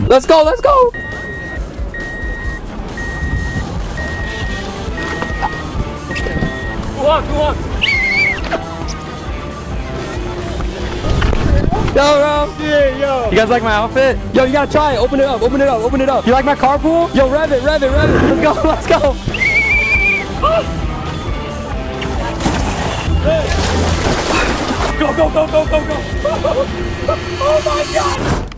Let's go, let's go. Go on, go on. Yo, bro. Yeah, yo. You guys like my outfit? Yo, you gotta try it. Open it up, open it up, open it up. You like my carpool? Yo, rev it, rev it, rev it. Let's go, let's go. Go, go, go, go, go, go. Oh my God.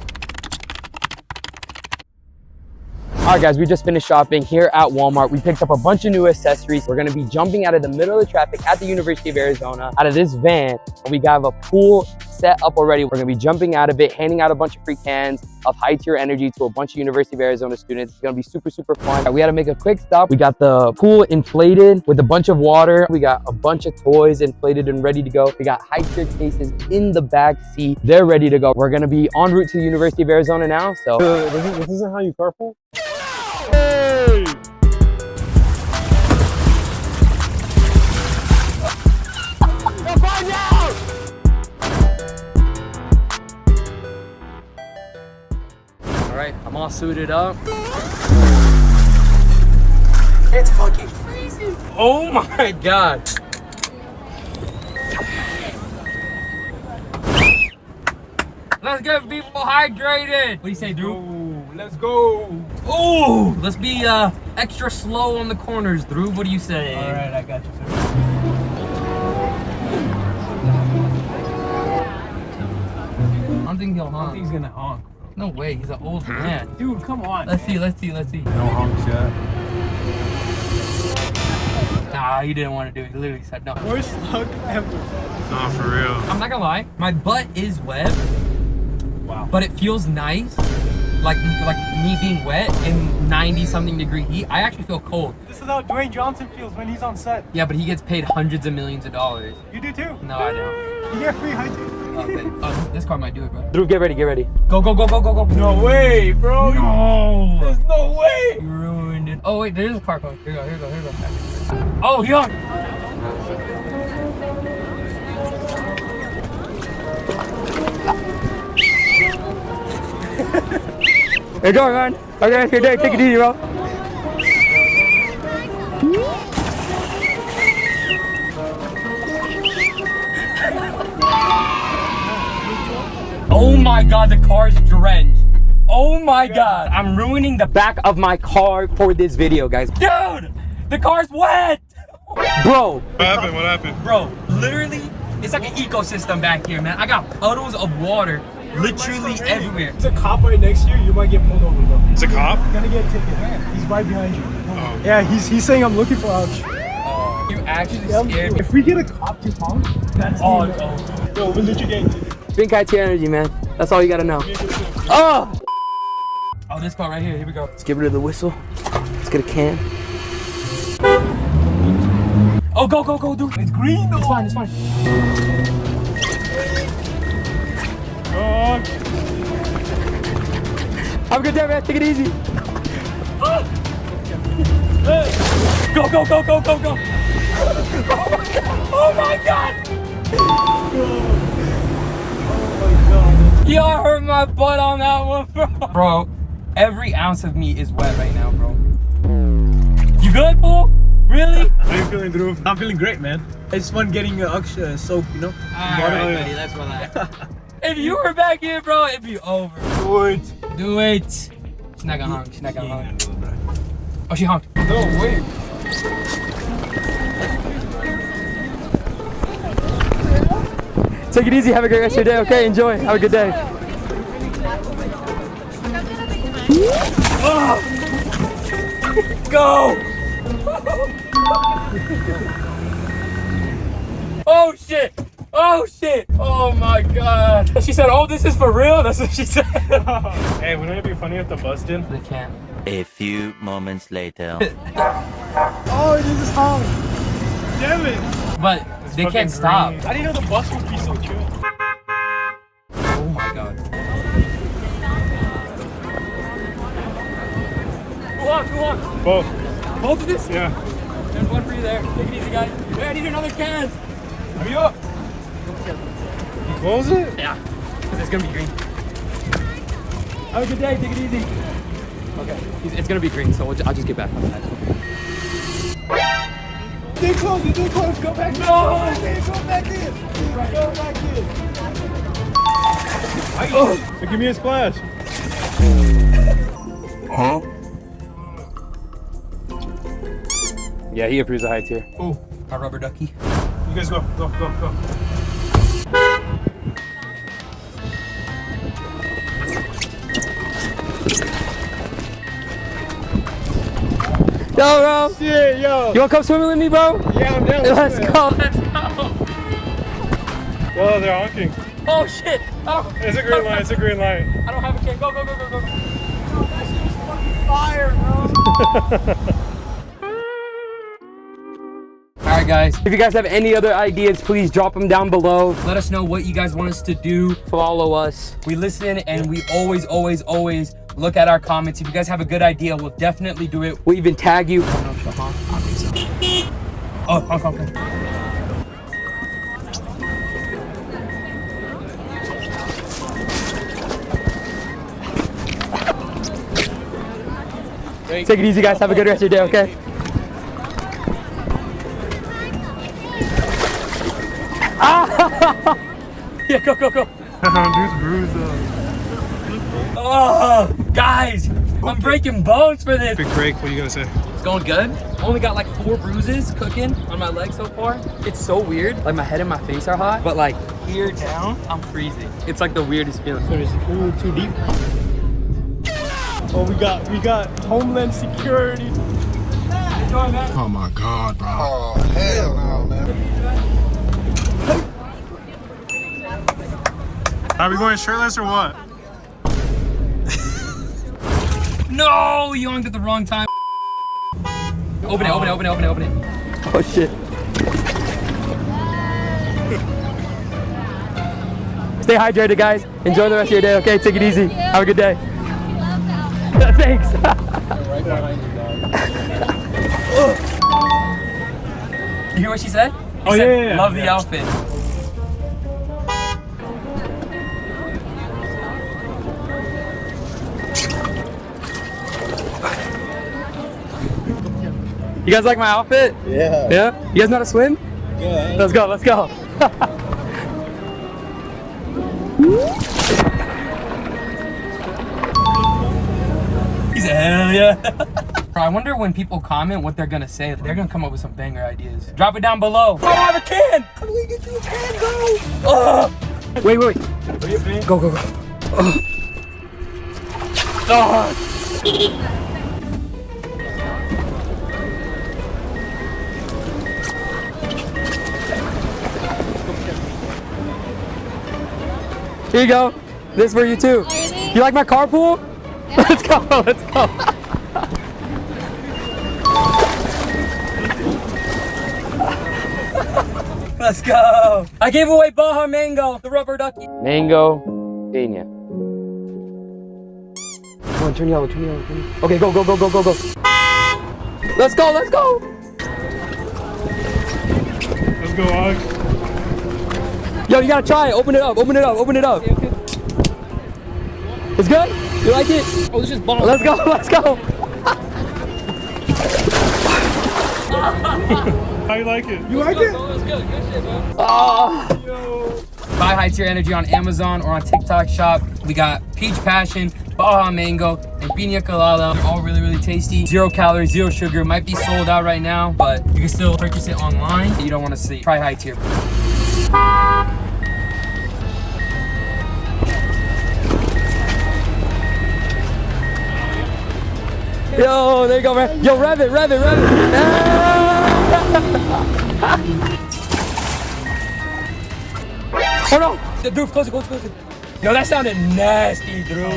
Alright guys, we just finished shopping here at Walmart. We picked up a bunch of new accessories. We're gonna be jumping out of the middle of the traffic at the University of Arizona, out of this van. We got a pool set up already. We're gonna be jumping out of it, handing out a bunch of free cans of HYTIER to a bunch of University of Arizona students. It's gonna be super, super fun. We had to make a quick stop. We got the pool inflated with a bunch of water. We got a bunch of toys inflated and ready to go. We got HYTIER cases in the back seat. They're ready to go. We're gonna be en route to the University of Arizona now, so. This isn't how you carpool? Hey! Go find out! All right, I'm all suited up. It's fucking freezing. Oh my God. Let's get people hydrated. What do you say, Drew? Let's go. Oh, let's be extra slow on the corners, Drew. What do you say? All right, I got you, sir. I don't think he'll I honk. think he's gonna honk. No way, he's an old man. Dude, come on. Let's see, let's see, let's see. No honks yet. Nah, he didn't want to do it. He literally said no. Worst luck ever. Nah, for real. I'm not gonna lie, my butt is wet, Wow. but it feels nice. Like me being wet in 90-something degree heat. I actually feel cold. This is how Dwayne Johnson feels when he's on set. Yeah, but he gets paid hundreds of millions of dollars. You do too. No, I don't. You get free HYTIER. Okay. Oh, this car might do it, bro. Drew, get ready, get ready. Go, go, go, go, go, go. No way, bro. No. There's no way. You ruined it. Oh, wait, there's a car code. Here you go, here you go, here you go. Oh, he on. Hey, go, man. Okay, that's your day. Take it easy, bro. Oh my God, the car's drenched. Oh my God. I'm ruining the back of my car for this video, guys. Dude, the car's wet. Bro. What happened? What happened? Bro, literally, it's like an ecosystem back here, man. I got puddles of water literally everywhere. There's a cop right next to you. You might get pulled over, though. It's a cop? You're gonna get a ticket. He's right behind you. Oh. Yeah, he's saying I'm looking for ouch. Oh, you actually scared me. If we get a cop to honk, that's Oh, game. oh. Yo, we'll let you get a ticket. Drink HYTIER, man. That's all you gotta know. Oh! Oh, this car right here. Here we go. Let's get rid of the whistle. Let's get a can. Oh, go, go, go, dude. It's green though. It's fine, it's fine. Oh. Have a good day, man. Take it easy. Go, go, go, go, go, go. Oh my God. Yo, I hurt my butt on that one, bro. Bro, every ounce of me is wet right now, bro. You good, fool? Really? How you feeling, Drew? I'm feeling great, man. It's fun getting soap, you know? Alright, buddy, let's relax. If you were back here, bro, it'd be over. Do it. Do it. She's not gonna honk. She's not gonna honk. Oh, she honked. No, wait. Take it easy. Have a great rest of your day. Okay, enjoy. Have a good day. Oh. Go. Oh shit. Oh shit. Oh my God. She said, "Oh, this is for real." That's what she said. Hey, wouldn't it be funny if the bus did? They can't. A few moments later. Oh, it is honk. Damn it. But they can't stop. green. I didn't know the bus would be so chill. Oh my God. Who on? Both. Both of this? Yeah. There's one for you there. Take it easy, guys. Hey, I need another can. Hurry up. You close it? Yeah, because it's gonna be green. Have a good day. Take it easy. Okay. It's gonna be green, so I'll just get back on that. Stay close, you're too close. Go back in. No! Go back in. Go back in. Go back in. Oh, give me a splash. Huh? Yeah, he approves a high tier. Oh, Our rubber ducky. you guys go. Yo, bro. Shit, yo. You wanna come swimming with me, bro? Yeah, I'm down. Let's go. Let's go. Whoa, they're honking. Oh shit. Oh. It's a green light. It's a green light. I don't have a can. Go. Fire, bro. Alright guys, if you guys have any other ideas, please drop them down below. Let us know what you guys want us to do. Follow us. We listen and we always look at our comments. If you guys have a good idea, we'll definitely do it. We'll even tag you. Oh, honk. Take it easy, guys. Have a good rest of your day, okay? Yeah, go. Dude's bruised up. Oh, guys, I'm breaking bones for this. Big break. What are you gonna say? It's going good. Only got like 4 bruises cooking on my leg so far. It's so weird. Like my head and my face are hot, but like here down, I'm freezing. It's like the weirdest feeling. So is the pool too deep? Oh, we got Homeland Security. Oh my God, bro. Oh, hell no, man. Are we going shirtless or what? No, you honked at the wrong time. Open it. Oh shit. Stay hydrated, guys. Enjoy the rest of your day, okay? Take it easy. Have a good day. Thanks. You hear what she said? Oh, She said, yeah. Love the outfit. You guys like my outfit? Yeah. Yeah? You guys know how to swim? Yeah. Let's go. He said, hell yeah. Bro, I wonder when people comment what they're gonna say. They're gonna come up with some banger ideas. Drop it down below. I don't have a can. How do we get you a can, bro? Wait. What do you think? Go. Oh. Here you go. This is for you too. You like my carpool? Yeah. Let's go. Let's go. I gave away Baja Mango, the rubber ducky. Mango, piña. Come on, turn yellow. Okay, go. Let's go. Let's go, Og. Yo, you gotta try it. Open it up. Okay. It's good? You like it? Oh, this is bomb. Let's go. How you like it? You like it? That's good. Good shit, man. Buy HYTIER Energy on Amazon or on TikTok shop. We got Peach Passion, Baja Mango, and Piña Colada. They're all really tasty. 0 calories, 0 sugar. Might be sold out right now, but you can still purchase it online. You don't want to see. Try HYTIER. Yo, there you go, man. Yo, rev it. Oh no! Drew, close it. Yo, that sounded nasty, Drew.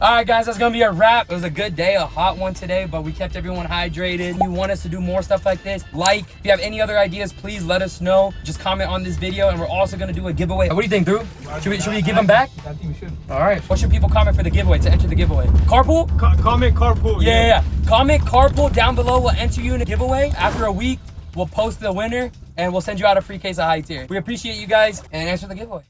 Alright guys, that's gonna be a wrap. It was a good day, a hot one today, but we kept everyone hydrated. If you want us to do more stuff like this, if you have any other ideas, please let us know. Just comment on this video, and we're also gonna do a giveaway. What do you think, Drew? Should we give them back? I think we should. Alright, what should people comment for the giveaway, to enter the giveaway? Carpool? Comment carpool. Yeah. Comment carpool down below. We'll enter you in a giveaway. After a week, we'll post the winner, and we'll send you out a free case of high tier. We appreciate you guys, and answer the giveaway.